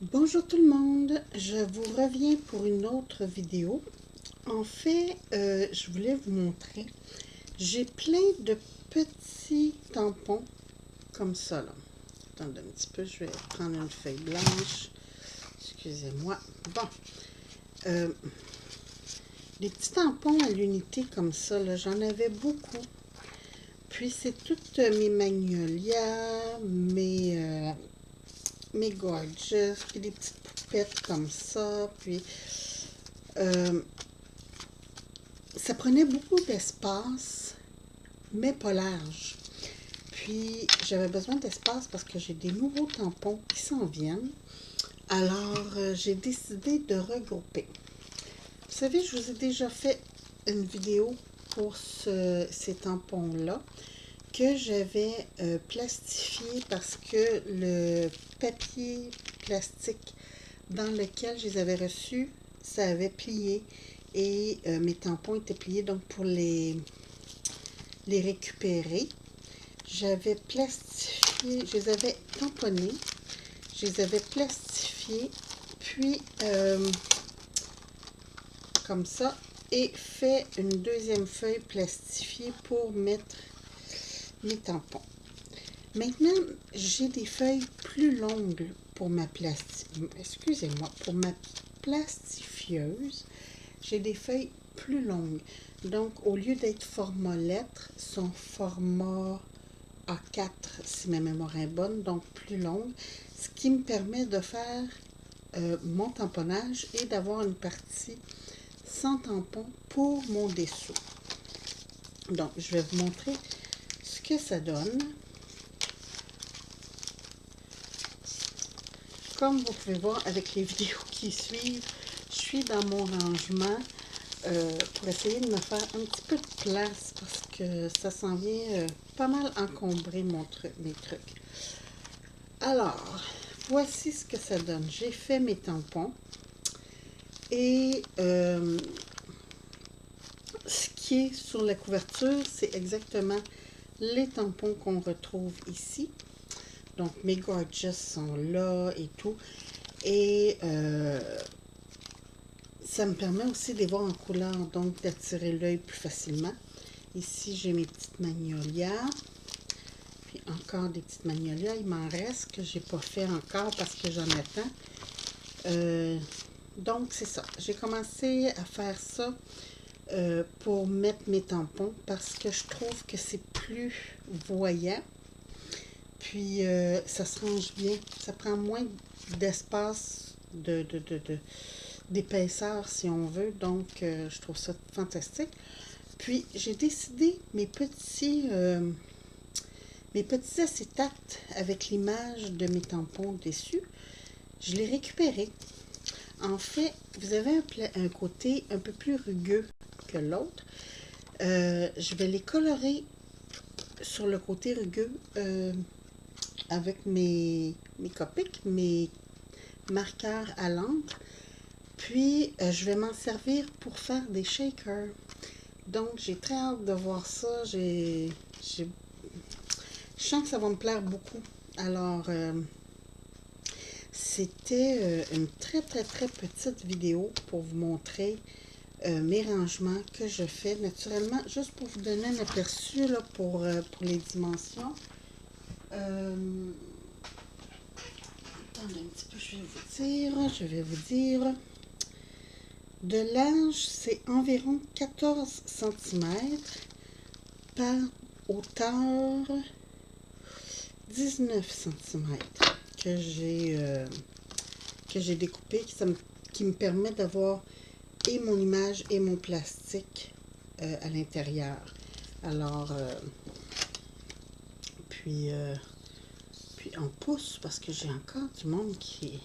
Bonjour tout le monde, je vous reviens pour une autre vidéo. En fait, je voulais vous montrer, j'ai plein de petits tampons comme ça là. Attendez un petit peu, je vais prendre une feuille blanche. Excusez-moi. Bon, des petits tampons à l'unité comme ça, là, j'en avais beaucoup. Puis c'est toutes mes magnolias, mes gorgeous, puis des petites poupettes comme ça, puis ça prenait beaucoup d'espace, mais pas large. Puis j'avais besoin d'espace parce que j'ai des nouveaux tampons qui s'en viennent. Alors j'ai décidé de regrouper. Vous savez, je vous ai déjà fait une vidéo pour ces tampons-là que j'avais plastifié parce que le papier plastique dans lequel je les avais reçus, ça avait plié et mes tampons étaient pliés. Donc pour les récupérer, j'avais plastifié, je les avais tamponnés, je les avais plastifiés, puis comme ça, et fait une deuxième feuille plastifiée pour mettre mes tampons. Maintenant, j'ai des feuilles plus longues pour ma pour ma plastifieuse. J'ai des feuilles plus longues. Donc, au lieu d'être format lettre, sont format A4, si ma mémoire est bonne, donc plus longue, ce qui me permet de faire mon tamponnage et d'avoir une partie sans tampon pour mon dessous. Donc, je vais vous montrer ce que ça donne. Comme vous pouvez voir avec les vidéos qui suivent, je suis dans mon rangement pour essayer de me faire un petit peu de place parce que ça s'en vient pas mal encombrer mes trucs. Alors, voici ce que ça donne. J'ai fait mes tampons et ce qui est sur la couverture, c'est exactement les tampons qu'on retrouve ici. Donc, mes gorgeous sont là et tout. Et ça me permet aussi de les voir en couleur, donc d'attirer l'œil plus facilement. Ici, j'ai mes petites magnolias. Puis encore des petites magnolias. Il m'en reste que j'ai pas fait encore parce que j'en attends. Donc, c'est ça. J'ai commencé à faire ça pour mettre mes tampons parce que je trouve que c'est plus voyant. Puis, ça se range bien. Ça prend moins d'espace d'épaisseur, si on veut. Donc, je trouve ça fantastique. Puis, j'ai décidé mes petits acétates avec l'image de mes tampons dessus. Je les récupérais. En fait, vous avez un côté un peu plus rugueux que l'autre. Je vais les colorer sur le côté rugueux avec mes Copics, mes marqueurs à l'encre. Puis, je vais m'en servir pour faire des shakers. Donc, j'ai très hâte de voir ça. Je sens que ça va me plaire beaucoup. Alors, c'était une très, très, très petite vidéo pour vous montrer mes rangements que je fais naturellement, juste pour vous donner un aperçu là, pour les dimensions. Attendez un petit peu, je vais vous dire. De large, c'est environ 14 cm par hauteur 19 cm que j'ai découpé, qui me permet d'avoir et mon image et mon plastique à l'intérieur. Alors, puis en pouces, parce que j'ai encore du monde qui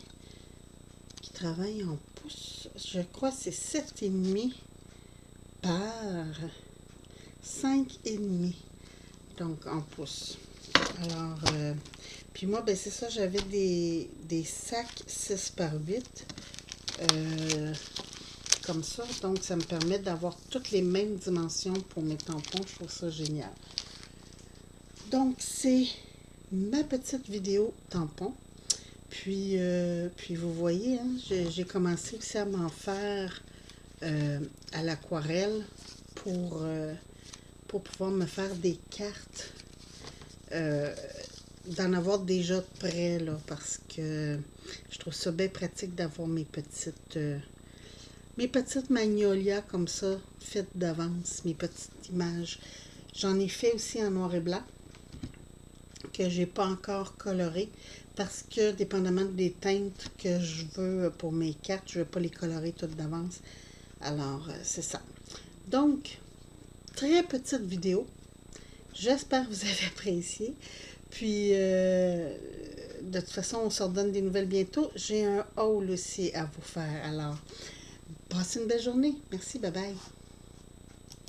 travaille en pouces. Je crois que c'est 7,5 par 5,5. Donc, en pouces. Alors, puis moi, ben c'est ça, j'avais des sacs 6 par 8. Comme ça, donc ça me permet d'avoir toutes les mêmes dimensions pour mes tampons. Je trouve ça génial. Donc, c'est ma petite vidéo tampon. Puis vous voyez, hein, j'ai commencé aussi à m'en faire à l'aquarelle pour pouvoir me faire des cartes, d'en avoir déjà de près, là, parce que je trouve ça bien pratique d'avoir mes petites magnolias comme ça, faites d'avance, mes petites images. J'en ai fait aussi en noir et blanc, que j'ai pas encore coloré, parce que dépendamment des teintes que je veux pour mes cartes, je ne veux pas les colorer toutes d'avance. Alors, c'est ça. Donc, très petite vidéo. J'espère que vous avez apprécié. Puis, de toute façon, on se redonne des nouvelles bientôt. J'ai un haul aussi à vous faire. Alors, passez une belle journée. Merci, bye bye.